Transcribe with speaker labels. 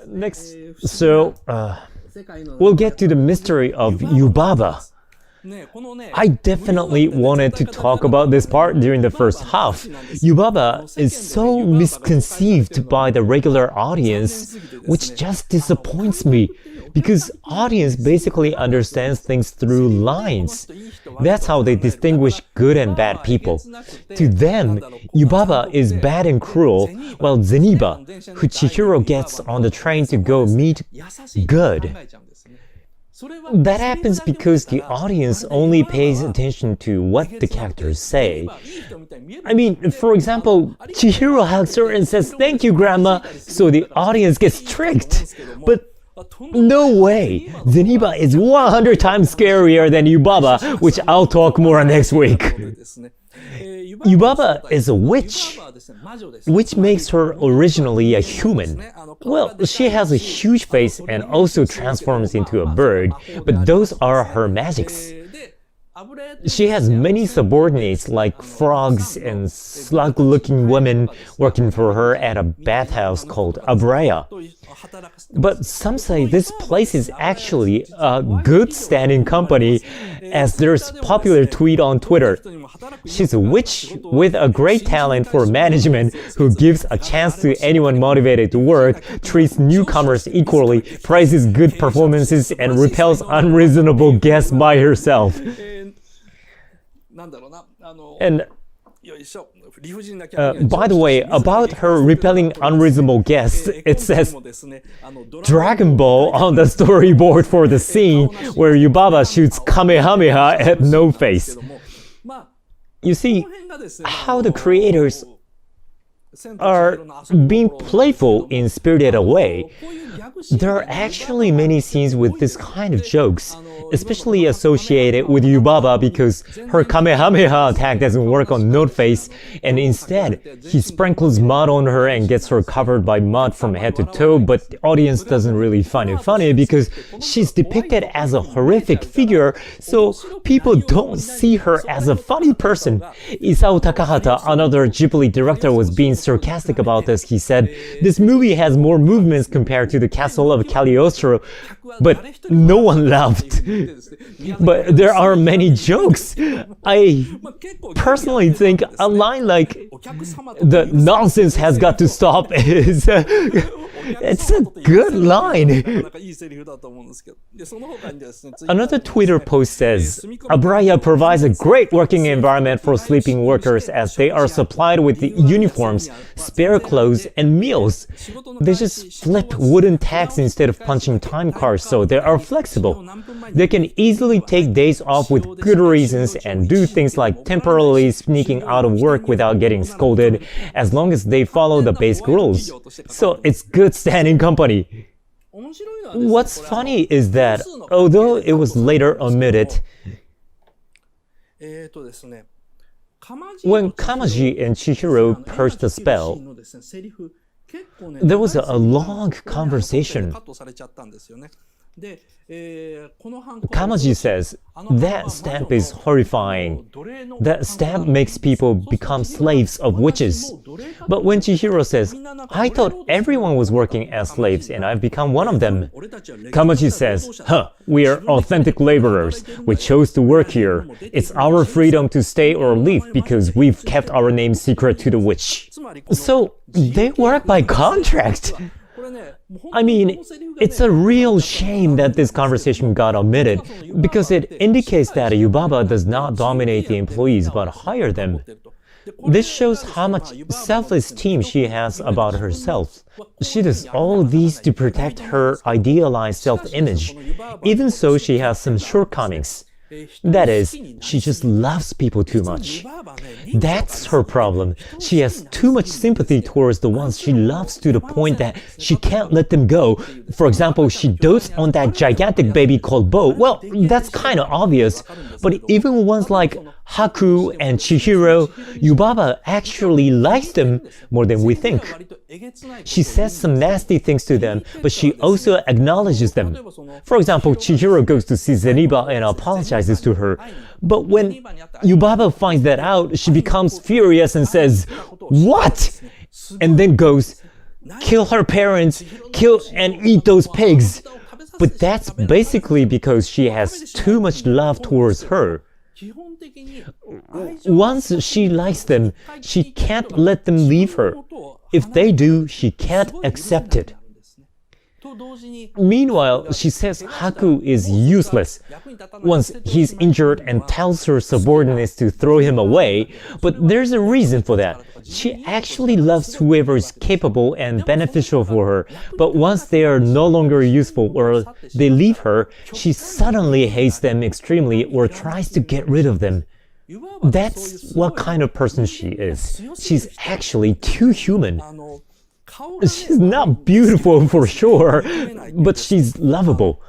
Speaker 1: Next, we'll get to the mystery of Yubaba. I definitely wanted to talk about this part during the first half. Yubaba is so misconceived by the regular audience, which just disappoints me, because audience basically understands things through lines. That's how they distinguish good and bad people. To them, Yubaba is bad and cruel, while Zeniba, who Chihiro gets on the train to go meet, good. That happens because the audience only pays attention to what the characters say. I mean, for example, Chihiro hugs her and says, "Thank you, Grandma," so the audience gets tricked. But no way! Zeniba is 100 times scarier than Yubaba, which I'll talk more on next week. Yubaba is a witch, which makes her originally a human. Well, she has a huge face and also transforms into a bird, but those are her magics. She has many subordinates like frogs and slug-looking women working for her at a bathhouse called Abreya. But some say this place is actually a good standing company, as there's a popular tweet on Twitter. She's a witch with a great talent for management who gives a chance to anyone motivated to work, treats newcomers equally, praises good performances, and repels unreasonable guests by herself. And by the way, about her repelling unreasonable guests, it says Dragon Ball on the storyboard for the scene where Yubaba shoots Kamehameha at No Face. You see how the creators are being playful in spirited way. There are actually many scenes with this kind of jokes, especially associated with Yubaba because her Kamehameha attack doesn't work on Noteface, and instead he sprinkles mud on her and gets her covered by mud from head to toe, but the audience doesn't really find it funny because she's depicted as a horrific figure, so people don't see her as a funny person. Isao Takahata, another Ghibli director, was being sarcastic about this. He said, "This movie has more movements compared to the Castle of Cagliostro," but no one laughed. But there are many jokes. I personally think a line like, "The nonsense has got to stop," is it's a good line. Another Twitter post says, "Abreya provides a great working environment for sleeping workers as they are supplied with the uniforms, spare clothes, and meals. They just flip wooden tags instead of punching time cards, so they are flexible. They can easily take days off with good reasons and do things like temporarily sneaking out of work without getting scolded, as long as they follow the basic rules. So it's good standing company." What's funny is that, although it was later omitted, when Kamaji and Chihiro purged the spell, there was a long conversation. Kamaji says, "That stamp is horrifying. That stamp makes people become slaves of witches." But when Chihiro says, "I thought everyone was working as slaves and I've become one of them," Kamaji says, "We are authentic laborers. We chose to work here. It's our freedom to stay or leave because we've kept our name secret to the witch." So they work by contract. I mean, it's a real shame that this conversation got omitted because it indicates that Yubaba does not dominate the employees but hire them. This shows how much self-esteem she has about herself. She does all these to protect her idealized self-image. Even so, she has some shortcomings. That is, she just loves people too much. That's her problem. She has too much sympathy towards the ones she loves to the point that she can't let them go. For example, she dotes on that gigantic baby called Bo. Well, that's kind of obvious. But even ones like Haku and Chihiro, Yubaba actually likes them more than we think. She says some nasty things to them, but she also acknowledges them. For example, Chihiro goes to see Zeniba and apologizes to her. But when Yubaba finds that out, she becomes furious and says, "What? and then goes, kill her parents, kill and eat those pigs. But that's basically because she has too much love towards her. Once she likes them, she can't let them leave her. If they do, she can't accept it. Meanwhile, she says Haku is useless once he's injured and tells her subordinates to throw him away, but there's a reason for that. She actually loves whoever is capable and beneficial for her, but once they are no longer useful or they leave her, she suddenly hates them extremely or tries to get rid of them. That's what kind of person she is. She's actually too human. She's not beautiful for sure, but she's lovable.